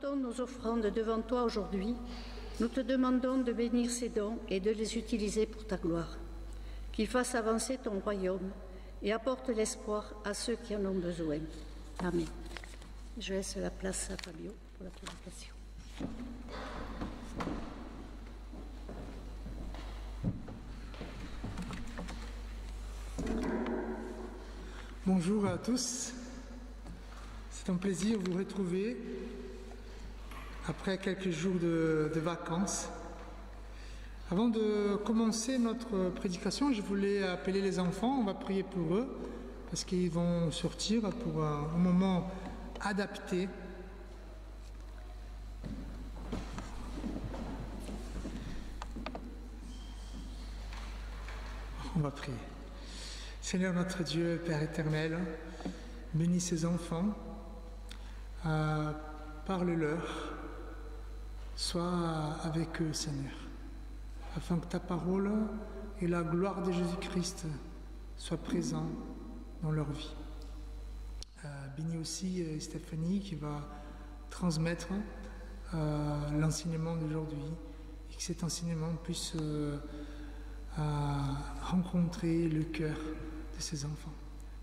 présentons nos offrandes devant toi aujourd'hui, nous te demandons de bénir ces dons et de les utiliser pour ta gloire. Qu'ils fassent avancer ton royaume et apportent l'espoir à ceux qui en ont besoin. Amen. Je laisse la place à Fabio pour la prédication. Bonjour à tous. C'est un plaisir de vous retrouver après quelques jours de vacances. Avant de commencer notre prédication, je voulais appeler les enfants. On va prier pour eux parce qu'ils vont sortir pour un moment adapté. On va prier. Seigneur notre Dieu, Père éternel, bénis ces enfants, parle-leur, sois avec eux, Seigneur, afin que ta parole et la gloire de Jésus-Christ soient présents dans leur vie. Bénis aussi Stéphanie qui va transmettre l'enseignement d'aujourd'hui et que cet enseignement puisse rencontrer le cœur de ses enfants.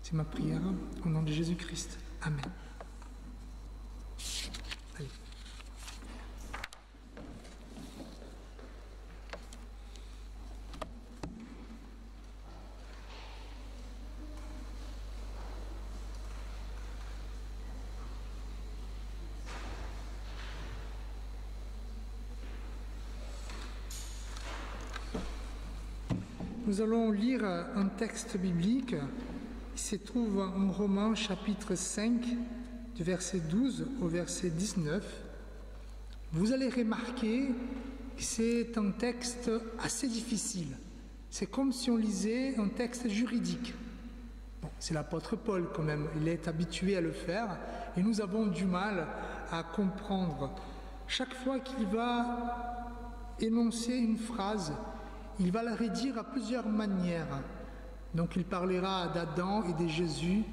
C'est ma prière au nom de Jésus-Christ. Amen. Allez. Nous allons lire un texte biblique qui se trouve en Romains chapitre 5, du verset 12 au verset 19. Vous allez remarquer que c'est un texte assez difficile. C'est comme si on lisait un texte juridique. Bon, c'est l'apôtre Paul quand même, il est habitué à le faire et nous avons du mal à comprendre. Chaque fois qu'il va énoncer une phrase, il va la redire à plusieurs manières. Donc il parlera d'Adam et de Jésus,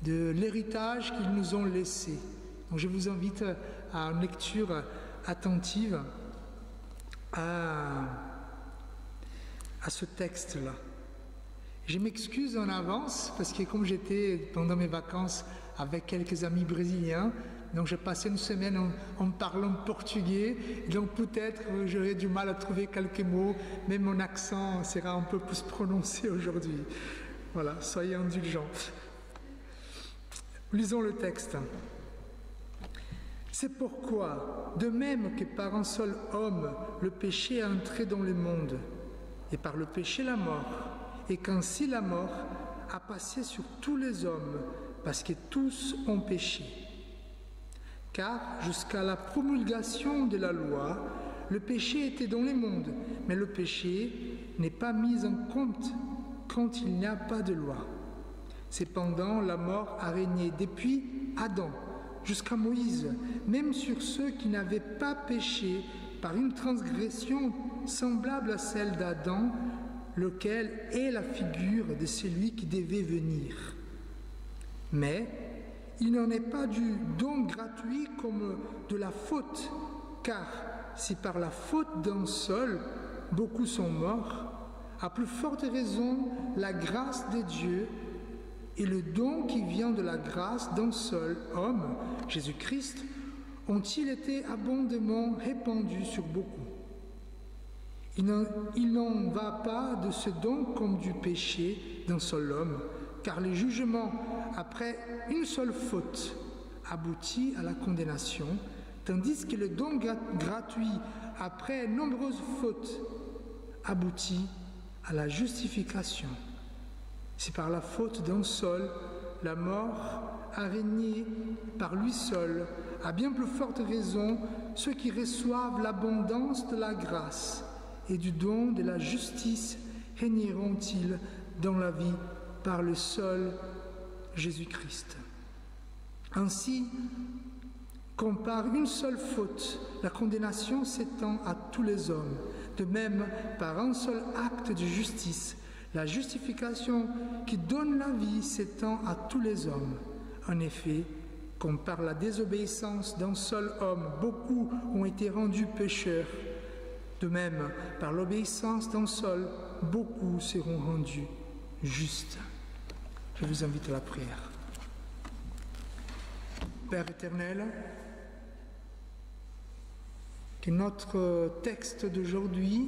de l'héritage qu'ils nous ont laissé. Donc je vous invite à une lecture attentive à ce texte-là. Je m'excuse en avance parce que comme j'étais pendant mes vacances avec quelques amis brésiliens, donc j'ai passé une semaine en parlant portugais, donc peut-être j'aurai du mal à trouver quelques mots, mais mon accent sera un peu plus prononcé aujourd'hui. Voilà, soyez indulgents. Lisons le texte. C'est pourquoi, de même que par un seul homme, le péché est entré dans le monde, et par le péché la mort, et qu'ainsi la mort a passé sur tous les hommes, parce que tous ont péché. Car jusqu'à la promulgation de la loi, le péché était dans le monde, mais le péché n'est pas mis en compte quand il n'y a pas de loi. Cependant, la mort a régné depuis Adam jusqu'à Moïse, même sur ceux qui n'avaient pas péché par une transgression semblable à celle d'Adam, lequel est la figure de celui qui devait venir. Mais il n'en est pas du don gratuit comme de la faute, car si par la faute d'un seul, beaucoup sont morts, à plus forte raison, la grâce de Dieu et le don qui vient de la grâce d'un seul homme, Jésus-Christ, ont-ils été abondamment répandus sur beaucoup. Il n'en va pas de ce don comme du péché d'un seul homme, car le jugement après une seule faute aboutit à la condamnation, tandis que le don gratuit après nombreuses fautes aboutit à la justification. Si par la faute d'un seul, la mort a régné par lui seul, à bien plus forte raison, ceux qui reçoivent l'abondance de la grâce et du don de la justice régneront-ils dans la vie par le seul Jésus-Christ. Ainsi, comme par une seule faute, la condamnation s'étend à tous les hommes, de même, par un seul acte de justice, la justification qui donne la vie s'étend à tous les hommes. En effet, Comme par la désobéissance d'un seul homme, beaucoup ont été rendus pécheurs. De même, par l'obéissance d'un seul, beaucoup seront rendus justes. Je vous invite à la prière. Père éternel, que notre texte d'aujourd'hui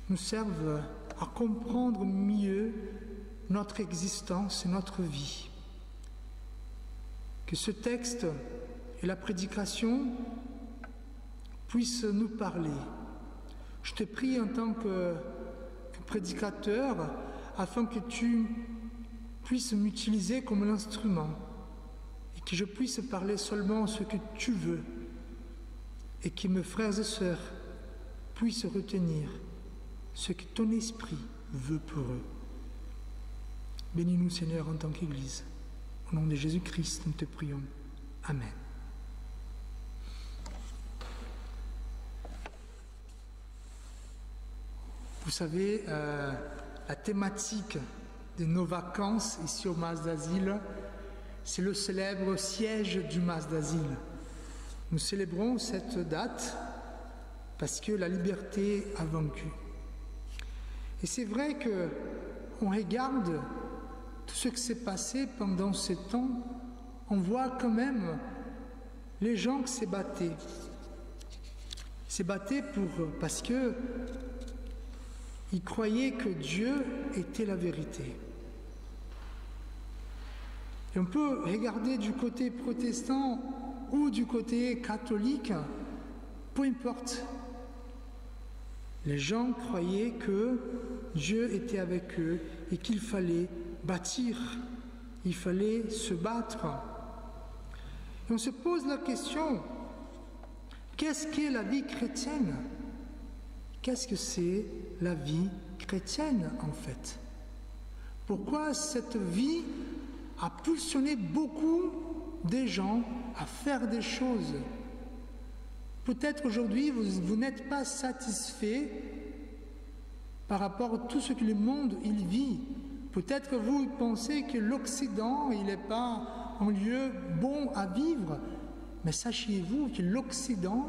nous serve à comprendre mieux notre existence et notre vie. Que ce texte et la prédication puissent nous parler. Je te prie en tant que prédicateur, afin que tu puisses m'utiliser comme l'instrument et que je puisse parler seulement ce que tu veux et que mes frères et sœurs puissent retenir ce que ton esprit veut pour eux. Bénis-nous, Seigneur, en tant qu'Église. Au nom de Jésus-Christ, nous te prions. Amen. Vous savez, la thématique de nos vacances ici au Mas d'Asile, c'est le célèbre siège du Mas d'Asile. Nous célébrons cette date parce que la liberté a vaincu. Et c'est vrai qu'on regarde tout ce qui s'est passé pendant ce temps, on voit quand même les gens qui s'est battaient. S'est battaient parce que ils croyaient que Dieu était la vérité. Et on peut regarder du côté protestant ou du côté catholique, peu importe. Les gens croyaient que Dieu était avec eux et qu'il fallait bâtir, il fallait se battre. Et on se pose la question, qu'est-ce qu'est la vie chrétienne? Qu'est-ce que c'est la vie chrétienne en fait? Pourquoi cette vie a pulsionné beaucoup de gens à faire des choses? Peut-être aujourd'hui vous n'êtes pas satisfait par rapport à tout ce que le monde il vit. Peut-être que vous pensez que l'Occident il n'est pas un lieu bon à vivre, mais sachez-vous que l'Occident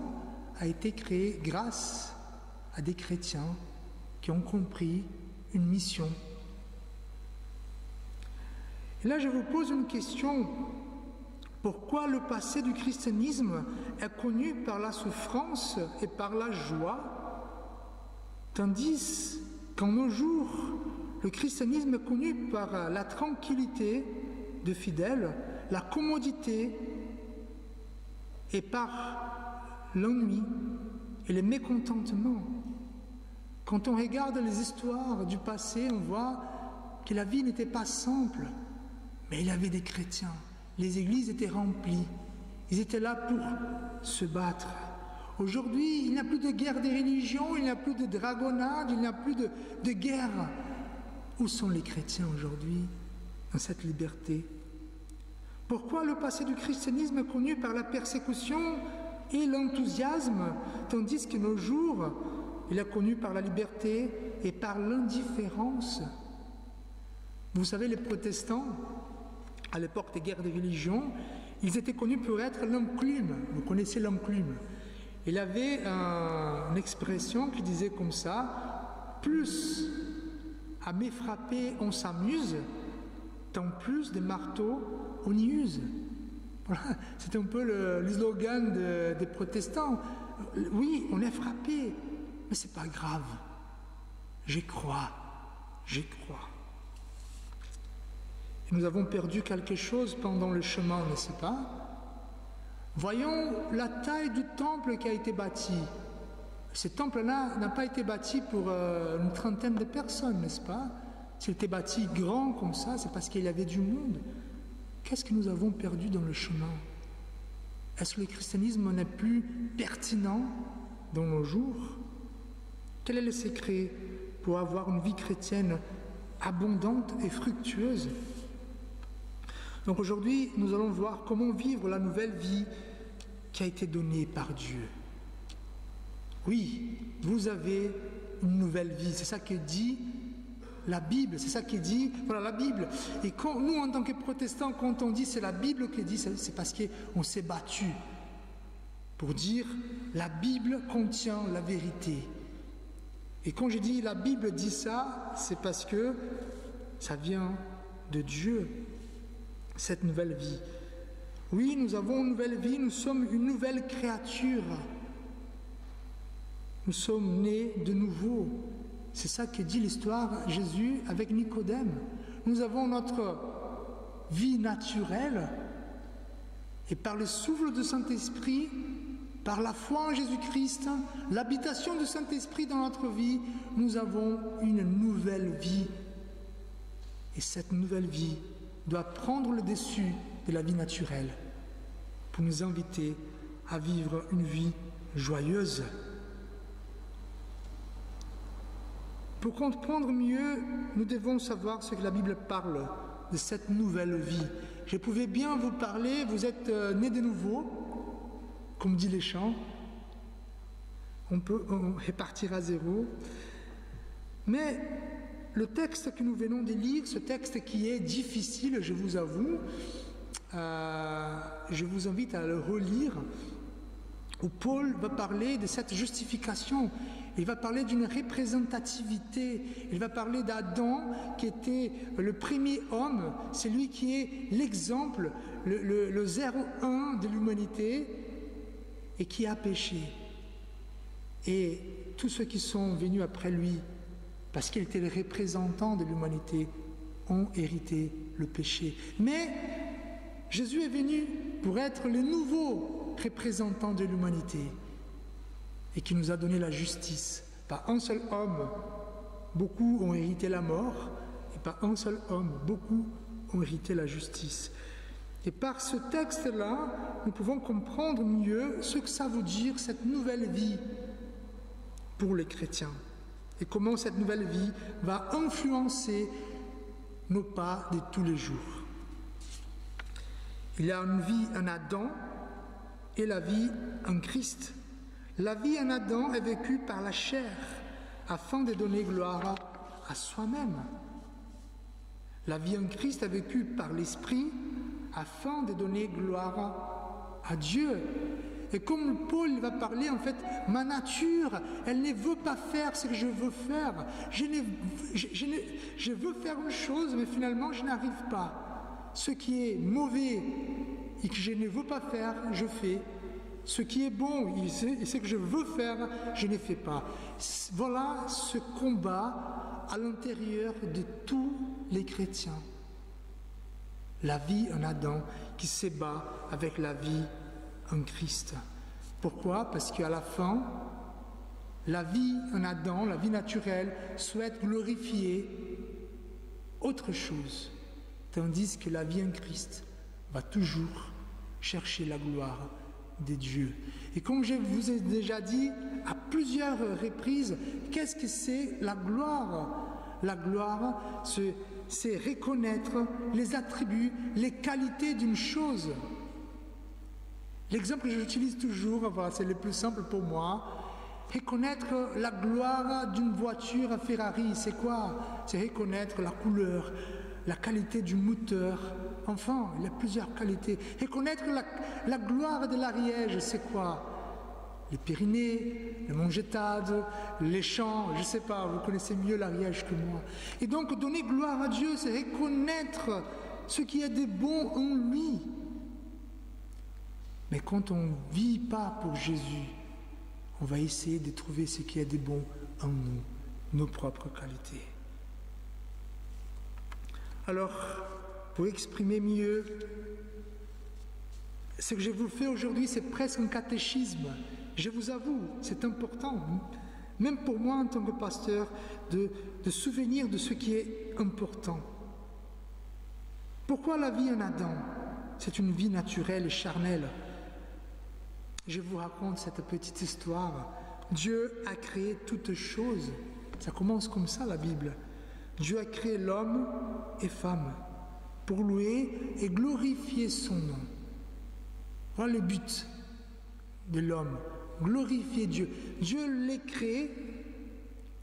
a été créé grâce à des chrétiens qui ont compris une mission. Et là, je vous pose une question. Pourquoi le passé du christianisme est connu par la souffrance et par la joie, tandis qu'en nos jours, le christianisme est connu par la tranquillité de fidèles, la commodité et par l'ennui et le mécontentement? Quand on regarde les histoires du passé, on voit que la vie n'était pas simple, mais il y avait des chrétiens. Les églises étaient remplies. Ils étaient là pour se battre. Aujourd'hui, il n'y a plus de guerre des religions, il n'y a plus de dragonnade, il n'y a plus de guerre. Où sont les chrétiens aujourd'hui dans cette liberté? Pourquoi le passé du christianisme est connu par la persécution et l'enthousiasme, tandis que nos jours, il est connu par la liberté et par l'indifférence? Vous savez, les protestants, à l'époque des guerres des religions, ils étaient connus pour être l'enclume. Vous connaissez l'enclume. Il avait une expression qui disait comme ça: plus à me frapper on s'amuse, tant plus de marteaux on y use. Voilà, c'est un peu le slogan des protestants. Oui, on est frappé, mais c'est pas grave. J'y crois, j'y crois. Et nous avons perdu quelque chose pendant le chemin, n'est-ce pas? Voyons la taille du temple qui a été bâti. Ce temple-là n'a pas été bâti pour une trentaine de personnes, n'est-ce pas? S'il était bâti grand comme ça, c'est parce qu'il y avait du monde. Qu'est-ce que nous avons perdu dans le chemin? Est-ce que le christianisme n'est plus pertinent dans nos jours? Quel est le secret pour avoir une vie chrétienne abondante et fructueuse? Donc aujourd'hui, nous allons voir comment vivre la nouvelle vie qui a été donnée par Dieu. Oui, vous avez une nouvelle vie. C'est ça que dit la Bible, c'est ça qui dit, voilà la Bible. Et quand nous, en tant que protestants, quand on dit c'est la Bible qui dit, c'est parce qu'on s'est battu pour dire la Bible contient la vérité. Et quand je dis la Bible dit ça, c'est parce que ça vient de Dieu, cette nouvelle vie. Oui, nous avons une nouvelle vie, nous sommes une nouvelle créature. Nous sommes nés de nouveau. C'est ça que dit l'histoire Jésus avec Nicodème. Nous avons notre vie naturelle et par le souffle du Saint-Esprit, par la foi en Jésus-Christ, l'habitation du Saint-Esprit dans notre vie, nous avons une nouvelle vie. Et cette nouvelle vie doit prendre le dessus de la vie naturelle pour nous inviter à vivre une vie joyeuse. Pour comprendre mieux, nous devons savoir ce que la Bible parle de cette nouvelle vie. Je pouvais bien vous parler, vous êtes nés de nouveau, comme dit les chants, on peut repartir à zéro. Mais le texte que nous venons de lire, ce texte qui est difficile, je vous avoue, je vous invite à le relire, où Paul va parler de cette justification. Il va parler d'une représentativité. Il va parler d'Adam qui était le premier homme, c'est lui qui est l'exemple, le 0,1 de l'humanité et qui a péché. Et tous ceux qui sont venus après lui, parce qu'il était le représentant de l'humanité, ont hérité le péché. Mais Jésus est venu pour être le nouveau représentant de l'humanité et qui nous a donné la justice. Par un seul homme, beaucoup ont hérité la mort, et par un seul homme, beaucoup ont hérité la justice. Et par ce texte-là, nous pouvons comprendre mieux ce que ça veut dire, cette nouvelle vie pour les chrétiens, et comment cette nouvelle vie va influencer nos pas de tous les jours. Il y a une vie en Adam et la vie en Christ. La vie en Adam est vécue par la chair, afin de donner gloire à soi-même. La vie en Christ est vécue par l'Esprit, afin de donner gloire à Dieu. Et comme Paul va parler, en fait, ma nature, elle ne veut pas faire ce que je veux faire. Je veux faire une chose, mais finalement, je n'arrive pas. Ce qui est mauvais et que je ne veux pas faire, je fais. Ce qui est bon et ce que je veux faire, je ne fais pas. Voilà ce combat à l'intérieur de tous les chrétiens. La vie en Adam qui se bat avec la vie en Christ. Pourquoi? Parce qu'à la fin, la vie en Adam, la vie naturelle, souhaite glorifier autre chose, tandis que la vie en Christ va toujours chercher la gloire de Dieu. Et comme je vous ai déjà dit à plusieurs reprises, qu'est-ce que c'est la gloire? La gloire, c'est reconnaître les attributs, les qualités d'une chose. L'exemple que j'utilise toujours, c'est le plus simple pour moi, reconnaître la gloire d'une voiture Ferrari, c'est quoi? C'est reconnaître la couleur, la qualité du moteur. Enfin, il y a plusieurs qualités. Reconnaître la gloire de l'Ariège, c'est quoi? Les Pyrénées, le Montgetade, les champs, je ne sais pas, vous connaissez mieux l'Ariège que moi. Et donc, donner gloire à Dieu, c'est reconnaître ce qui est de bon en lui. Mais quand on ne vit pas pour Jésus, on va essayer de trouver ce qui est de bon en nous, nos propres qualités. Alors, pour exprimer mieux, ce que je vous fais aujourd'hui, c'est presque un catéchisme. Je vous avoue, c'est important, même pour moi en tant que pasteur, de souvenir de ce qui est important. Pourquoi la vie en Adam? C'est une vie naturelle et charnelle. Je vous raconte cette petite histoire. Dieu a créé toutes choses. Ça commence comme ça, la Bible. Dieu a créé l'homme et femme pour louer et glorifier son nom. Voilà le but de l'homme, glorifier Dieu. Dieu les crée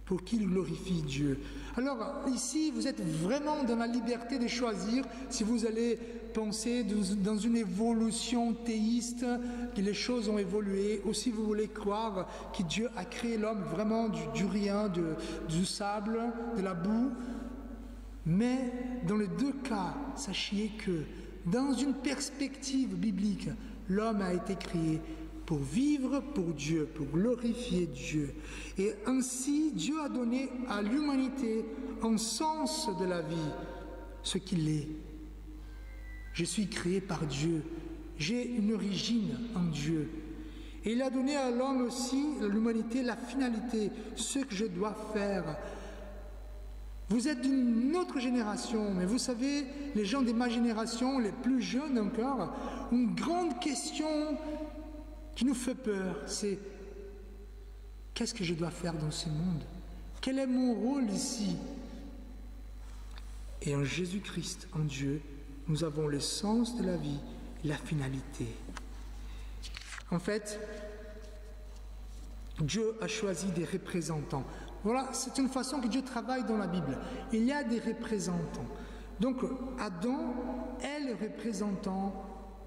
pour qu'il glorifie Dieu. Alors ici, vous êtes vraiment dans la liberté de choisir si vous allez penser dans une évolution théiste, que les choses ont évolué, ou si vous voulez croire que Dieu a créé l'homme vraiment du rien, du sable, de la boue. Mais dans les deux cas, sachez que dans une perspective biblique, l'homme a été créé pour vivre pour Dieu, pour glorifier Dieu. Et ainsi, Dieu a donné à l'humanité un sens de la vie, ce qu'il est. Je suis créé par Dieu, j'ai une origine en Dieu. Et il a donné à l'homme aussi, à l'humanité, la finalité, ce que je dois faire. Vous êtes d'une autre génération, mais vous savez, les gens de ma génération, les plus jeunes encore, une grande question qui nous fait peur, c'est qu'est-ce que je dois faire dans ce monde? Quel est mon rôle ici? Et en Jésus-Christ, en Dieu, nous avons le sens de la vie, la finalité. En fait, Dieu a choisi des représentants. Voilà, c'est une façon que Dieu travaille dans la Bible. Il y a des représentants. Donc, Adam est le représentant,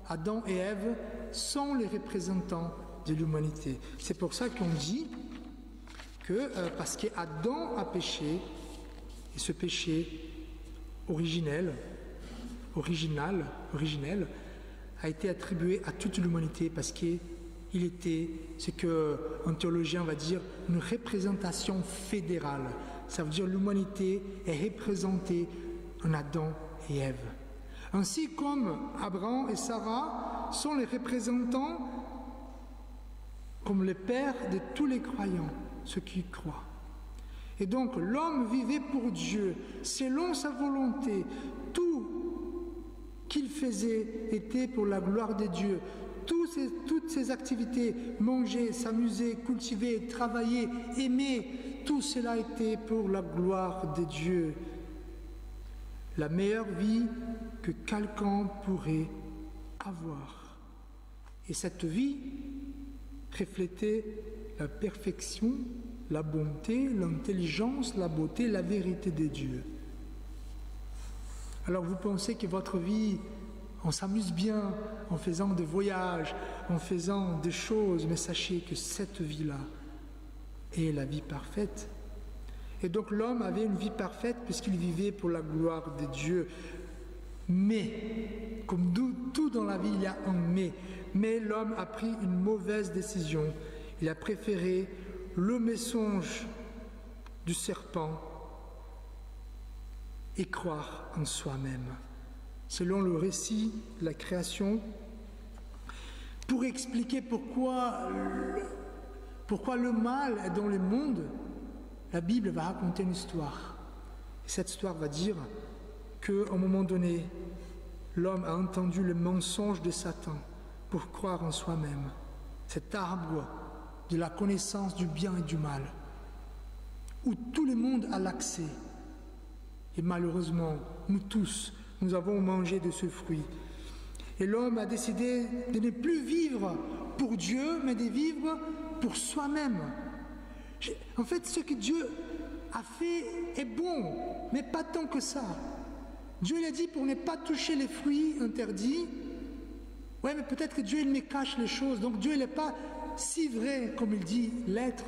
Adam et Ève sont les représentants de l'humanité. C'est pour ça qu'on dit que, parce qu'Adam a péché, et ce péché originel, a été attribué à toute l'humanité parce qu'il était, ce qu'un théologien va dire, une représentation fédérale. Ça veut dire l'humanité est représentée en Adam et Ève. Ainsi comme Abraham et Sarah sont les représentants, comme les pères de tous les croyants, ceux qui croient. Et donc l'homme vivait pour Dieu, selon sa volonté. Tout qu'il faisait était pour la gloire de Dieu. Toutes ces activités, manger, s'amuser, cultiver, travailler, aimer, tout cela était pour la gloire de Dieu. La meilleure vie que quelqu'un pourrait avoir. Et cette vie reflétait la perfection, la bonté, l'intelligence, la beauté, la vérité de Dieu. Alors vous pensez que votre vie, on s'amuse bien en faisant des voyages, en faisant des choses, mais sachez que cette vie-là est la vie parfaite. Et donc l'homme avait une vie parfaite puisqu'il vivait pour la gloire de Dieu. Mais, comme tout dans la vie, il y a un mais. Mais l'homme a pris une mauvaise décision. Il a préféré le mensonge du serpent et croire en soi-même. Selon le récit de la création, pour expliquer pourquoi le mal est dans le monde, la Bible va raconter une histoire. Et cette histoire va dire qu'à un moment donné, l'homme a entendu le mensonge de Satan pour croire en soi-même. Cet arbre de la connaissance du bien et du mal, où tout le monde a l'accès. Et malheureusement, nous tous, nous avons mangé de ce fruit. Et l'homme a décidé de ne plus vivre pour Dieu, mais de vivre pour soi-même. En fait, ce que Dieu a fait est bon, mais pas tant que ça. Dieu l'a dit pour ne pas toucher les fruits interdits. Ouais, mais peut-être que Dieu il me cache les choses, donc Dieu n'est pas si vrai comme il dit l'être.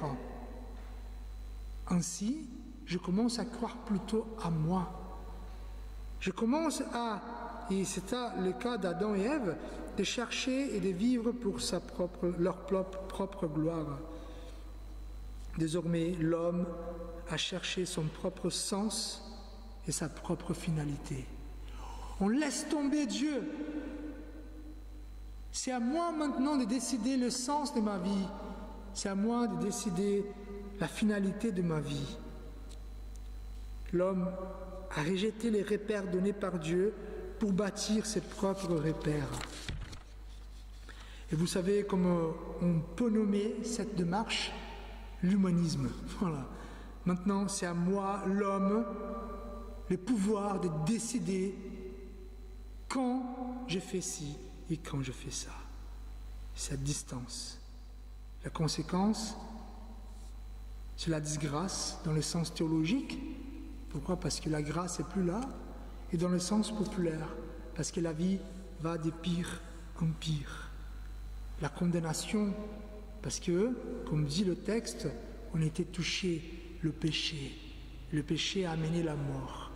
Ainsi, je commence à croire plutôt à moi. Je commence à, et c'est le cas d'Adam et Ève, de chercher et de vivre pour leur propre gloire. Désormais, l'homme a cherché son propre sens et sa propre finalité. On laisse tomber Dieu. C'est à moi maintenant de décider le sens de ma vie. C'est à moi de décider la finalité de ma vie. L'homme a rejeté les repères donnés par Dieu pour bâtir ses propres repères. Et vous savez comment on peut nommer cette démarche? L'humanisme. Voilà. Maintenant, c'est à moi, l'homme, le pouvoir de décider quand je fais ci et quand je fais ça. Cette distance. La conséquence, C'est la disgrâce dans le sens théologique. Pourquoi? Parce que la grâce n'est plus là. Et dans le sens populaire, parce que la vie va de pire en pire. La condamnation, parce que, comme dit le texte, on était touché le péché. Le péché a amené la mort.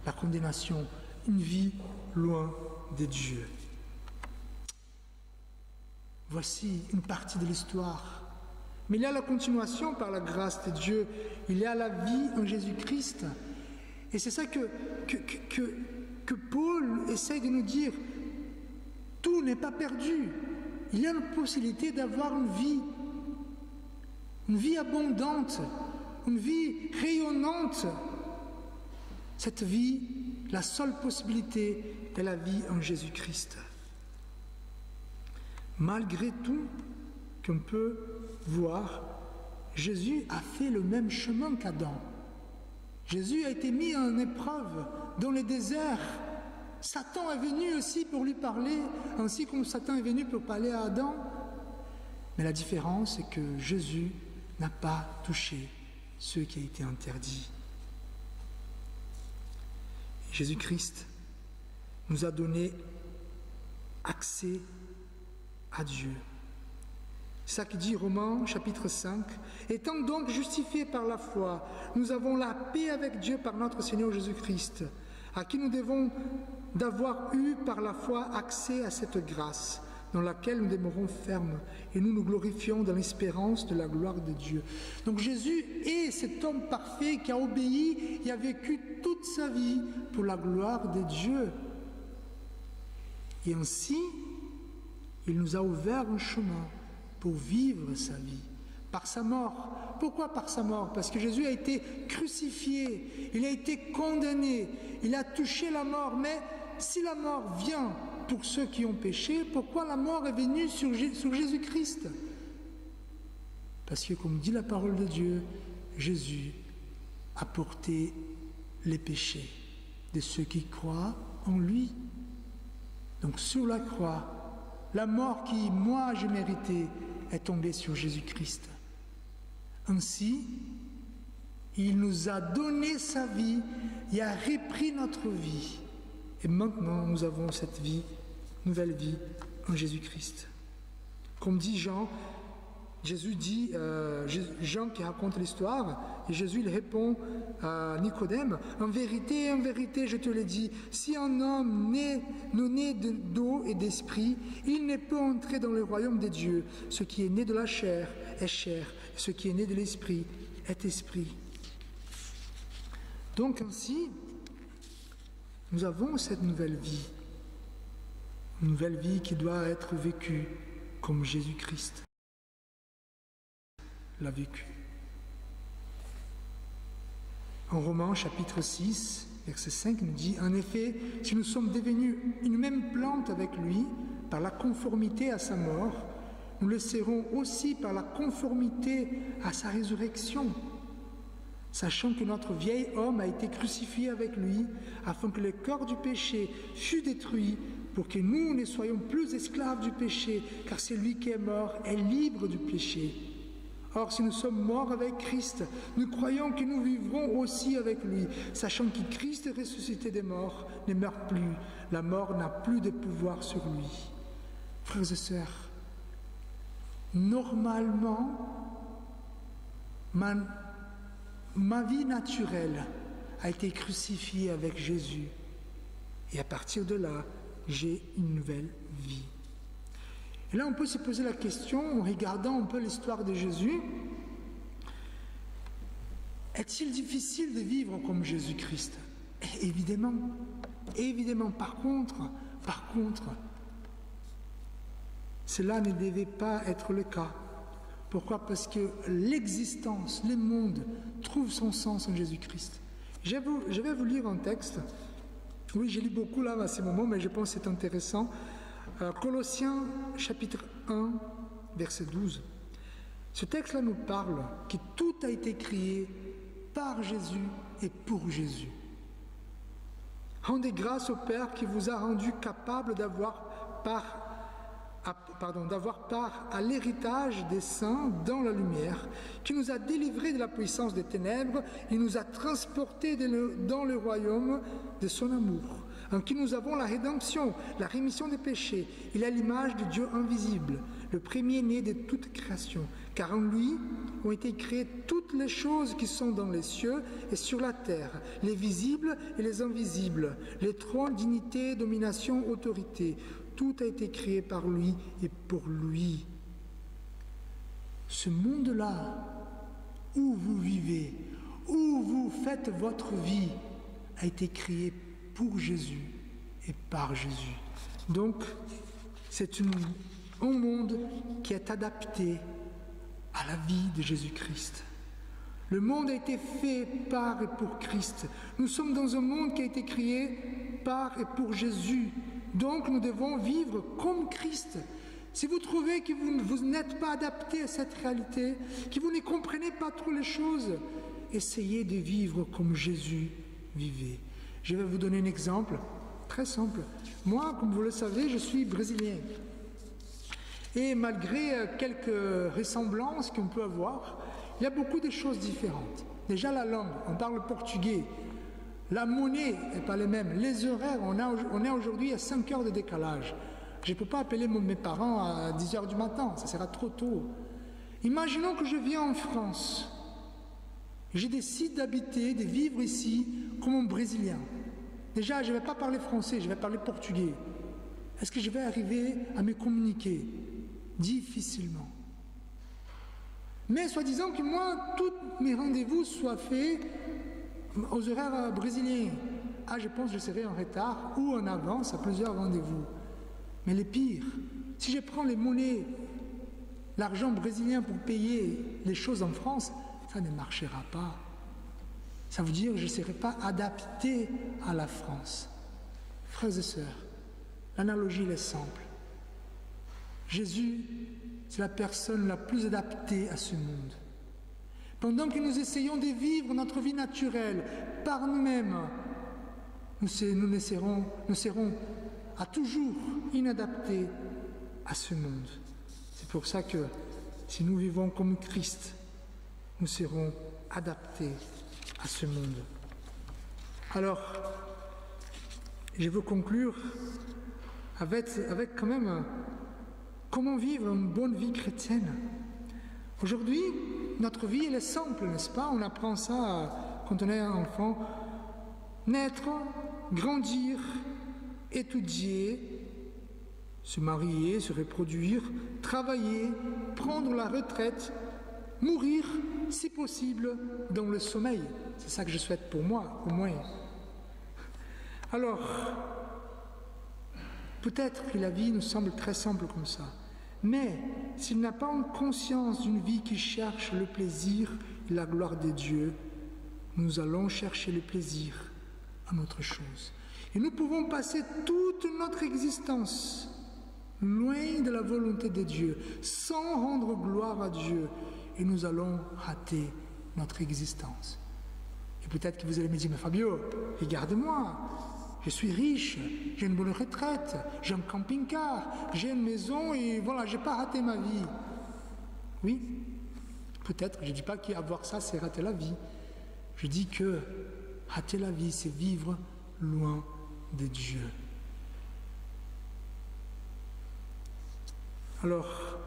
La condamnation, une vie loin de Dieu. Voici une partie de l'histoire. Mais il y a la continuation par la grâce de Dieu. Il y a la vie en Jésus-Christ. Et c'est ça que Paul essaye de nous dire. Tout n'est pas perdu. Il y a une possibilité d'avoir une vie abondante, une vie rayonnante. Cette vie, la seule possibilité est la vie en Jésus-Christ. Malgré tout, qu'on peut voir, Jésus a fait le même chemin qu'Adam. Jésus a été mis en épreuve dans le désert. Satan est venu aussi pour lui parler, ainsi comme Satan est venu pour parler à Adam. Mais la différence, c'est que Jésus n'a pas touché ce qui a été interdit. Jésus-Christ nous a donné accès à Dieu. C'est ça qui dit Romains chapitre 5. Étant donc justifiés par la foi, nous avons la paix avec Dieu par notre Seigneur Jésus-Christ, à qui nous devons d'avoir eu par la foi accès à cette grâce, dans laquelle nous demeurons fermes, et nous nous glorifions dans l'espérance de la gloire de Dieu. Donc Jésus est cet homme parfait qui a obéi et a vécu toute sa vie pour la gloire de Dieu. Et ainsi, il nous a ouvert un chemin pour vivre sa vie, par sa mort. Pourquoi par sa mort? Parce que Jésus a été crucifié, il a été condamné, il a touché la mort. Mais si la mort vient pour ceux qui ont péché, pourquoi la mort est venue sur Jésus-Christ? Parce que, comme dit la parole de Dieu, Jésus a porté les péchés de ceux qui croient en lui. Donc sur la croix, la mort qui, moi, je méritais, est tombée sur Jésus-Christ. Ainsi, il nous a donné sa vie et a repris notre vie. Et maintenant, nous avons cette vie, nouvelle vie en Jésus-Christ. Comme dit Jean, Jésus dit, Jean qui raconte l'histoire, et Jésus il répond à Nicodème, en vérité, je te le dis, si un homme non né d'eau et d'esprit, il ne peut entrer dans le royaume des dieux. Ce qui est né de la chair est chair, et ce qui est né de l'esprit est esprit. Donc ainsi, nous avons cette nouvelle vie, une nouvelle vie qui doit être vécue comme Jésus-Christ l'a vécu. En Romains chapitre 6, verset 5 nous dit, en effet, si nous sommes devenus une même plante avec lui, par la conformité à sa mort, nous le serons aussi par la conformité à sa résurrection, sachant que notre vieil homme a été crucifié avec lui, afin que le corps du péché fût détruit, pour que nous ne soyons plus esclaves du péché, car celui qui est mort est libre du péché. Or, si nous sommes morts avec Christ, nous croyons que nous vivrons aussi avec lui, sachant que Christ est ressuscité des morts, ne meurt plus. La mort n'a plus de pouvoir sur lui. Frères et sœurs, normalement, ma vie naturelle a été crucifiée avec Jésus. Et à partir de là, j'ai une nouvelle vie. Et là, on peut se poser la question, en regardant un peu l'histoire de Jésus, est-il difficile de vivre comme Jésus-Christ? Évidemment, évidemment. Par contre, cela ne devait pas être le cas. Pourquoi? Parce que l'existence, le monde, trouve son sens en Jésus-Christ. Je vais vous lire un texte. Oui, j'ai lu beaucoup là à ce moment, mais je pense que c'est intéressant. Colossiens chapitre 1, verset 12. Ce texte-là nous parle que tout a été créé par Jésus et pour Jésus. Rendez grâce au Père qui vous a rendu capable d'avoir d'avoir part à l'héritage des saints dans la lumière, qui nous a délivrés de la puissance des ténèbres et nous a transportés dans le royaume de son amour, en qui nous avons la rédemption, la rémission des péchés. Il est l'image de Dieu invisible, le premier-né de toute création, car en lui ont été créées toutes les choses qui sont dans les cieux et sur la terre, les visibles et les invisibles, les trônes, dignités, domination, autorité. Tout a été créé par lui et pour lui. Ce monde-là, où vous vivez, où vous faites votre vie, a été créé pour Jésus et par Jésus. Donc, c'est un monde qui est adapté à la vie de Jésus-Christ. Le monde a été fait par et pour Christ. Nous sommes dans un monde qui a été créé par et pour Jésus. Donc nous devons vivre comme Christ. Si vous trouvez que vous n'êtes pas adapté à cette réalité, que vous ne comprenez pas trop les choses, essayez de vivre comme Jésus vivait. Je vais vous donner un exemple très simple. Moi, comme vous le savez, je suis brésilien. Et malgré quelques ressemblances qu'on peut avoir, il y a beaucoup de choses différentes. Déjà la langue, on parle portugais. La monnaie n'est pas la même. Les horaires, on est aujourd'hui à 5 heures de décalage. Je ne peux pas appeler mes parents à 10 heures du matin, ça sera trop tôt. Imaginons que je viens en France. Je décide d'habiter, de vivre ici comme un Brésilien. Déjà, je ne vais pas parler français, je vais parler portugais. Est-ce que je vais arriver à me communiquer? Difficilement. Mais soi-disant que moi, tous mes rendez-vous soient faits aux horaires brésiliens. Ah, je pense que je serai en retard ou en avance à plusieurs rendez-vous. Mais le pire, si je prends les monnaies, l'argent brésilien pour payer les choses en France, ça ne marchera pas. Ça veut dire que je ne serai pas adapté à la France. Frères et sœurs, l'analogie est simple. Jésus, c'est la personne la plus adaptée à ce monde. Pendant que nous essayons de vivre notre vie naturelle par nous-mêmes, nous serons à toujours inadaptés à ce monde. C'est pour ça que si nous vivons comme Christ, nous serons adaptés à ce monde. Alors, je veux conclure avec quand même comment vivre une bonne vie chrétienne. Aujourd'hui, notre vie, elle est simple, n'est-ce pas? On apprend ça quand on est un enfant. Naître, grandir, étudier, se marier, se reproduire, travailler, prendre la retraite, mourir, si possible, dans le sommeil. C'est ça que je souhaite pour moi, au moins. Alors, peut-être que la vie nous semble très simple comme ça. Mais s'il n'a pas une conscience d'une vie qui cherche le plaisir et la gloire de Dieu, nous allons chercher le plaisir à notre chose. Et nous pouvons passer toute notre existence loin de la volonté de Dieu, sans rendre gloire à Dieu, et nous allons rater notre existence. Et peut-être que vous allez me dire, mais Fabio, regarde-moi, je suis riche, j'ai une bonne retraite, j'ai un camping-car, j'ai une maison et voilà, je n'ai pas raté ma vie. Oui, peut-être, je ne dis pas qu'avoir ça, c'est rater la vie. Je dis que rater la vie, c'est vivre loin de Dieu. Alors,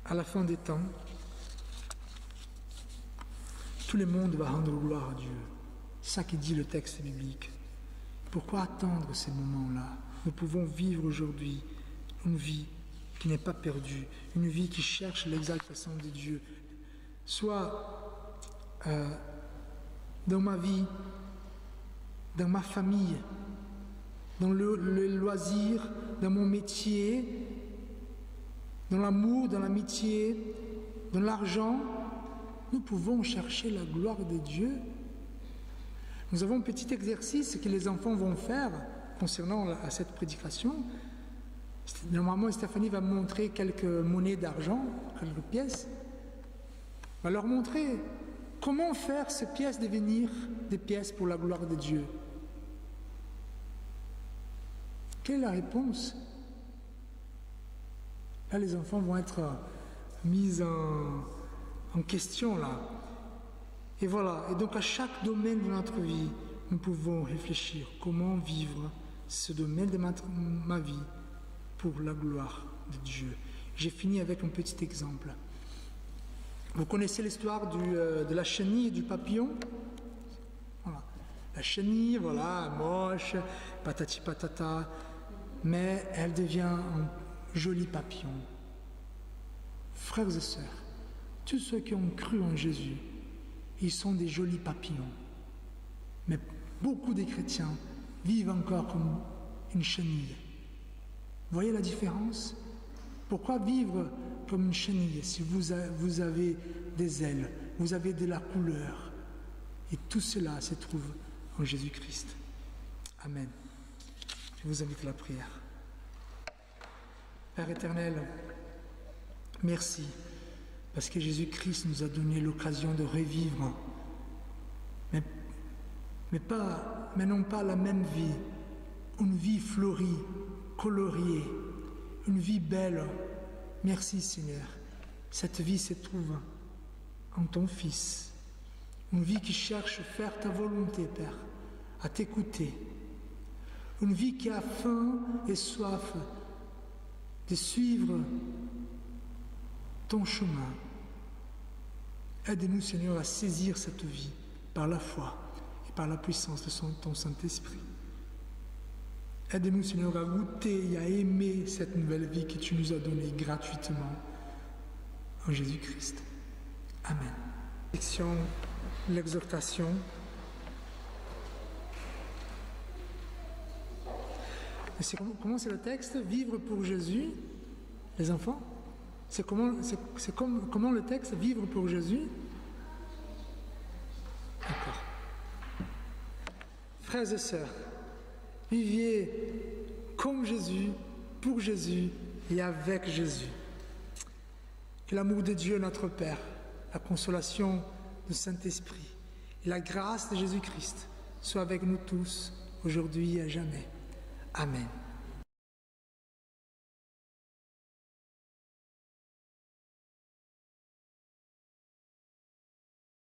à la fin des temps, tout le monde va rendre gloire à Dieu. C'est ça qui dit le texte biblique. Pourquoi attendre ces moments-là? Nous pouvons vivre aujourd'hui une vie qui n'est pas perdue, une vie qui cherche l'exaltation de Dieu. Soit dans ma vie, dans ma famille, dans le loisir, dans mon métier, dans l'amour, dans l'amitié, dans l'argent, nous pouvons chercher la gloire de Dieu. Nous avons un petit exercice que les enfants vont faire concernant cette prédication. Normalement, Stéphanie va me montrer quelques monnaies d'argent, quelques pièces. Elle va leur montrer comment faire ces pièces devenir des pièces pour la gloire de Dieu. Quelle est la réponse? Là, les enfants vont être mis en question, là. Et voilà. Et donc, à chaque domaine de notre vie, nous pouvons réfléchir comment vivre ce domaine de ma vie pour la gloire de Dieu. J'ai fini avec un petit exemple. Vous connaissez l'histoire de la chenille et du papillon? Voilà. La chenille, voilà, moche, patati patata, mais elle devient un joli papillon. Frères et sœurs, tous ceux qui ont cru en Jésus, ils sont des jolis papillons. Mais beaucoup des chrétiens vivent encore comme une chenille. Vous voyez la différence? Pourquoi vivre comme une chenille si vous avez des ailes, vous avez de la couleur? Et tout cela se trouve en Jésus-Christ. Amen. Je vous invite à la prière. Père éternel, merci parce que Jésus-Christ nous a donné l'occasion de revivre, mais non pas la même vie, une vie fleurie, coloriée, une vie belle. Merci Seigneur. Cette vie se trouve en ton Fils. Une vie qui cherche à faire ta volonté, Père, à t'écouter. Une vie qui a faim et soif de suivre ton chemin. Aide-nous, Seigneur, à saisir cette vie par la foi et par la puissance de ton Saint-Esprit. Aide-nous, Seigneur, à goûter et à aimer cette nouvelle vie que tu nous as donnée gratuitement en Jésus-Christ. Amen. Section, l'exhortation. Comment c'est le texte? Vivre pour Jésus, les enfants? C'est comment le texte? Vivre pour Jésus? D'accord. Frères et sœurs, viviez comme Jésus, pour Jésus et avec Jésus. Que l'amour de Dieu notre Père, la consolation du Saint-Esprit et la grâce de Jésus-Christ soient avec nous tous, aujourd'hui et à jamais. Amen.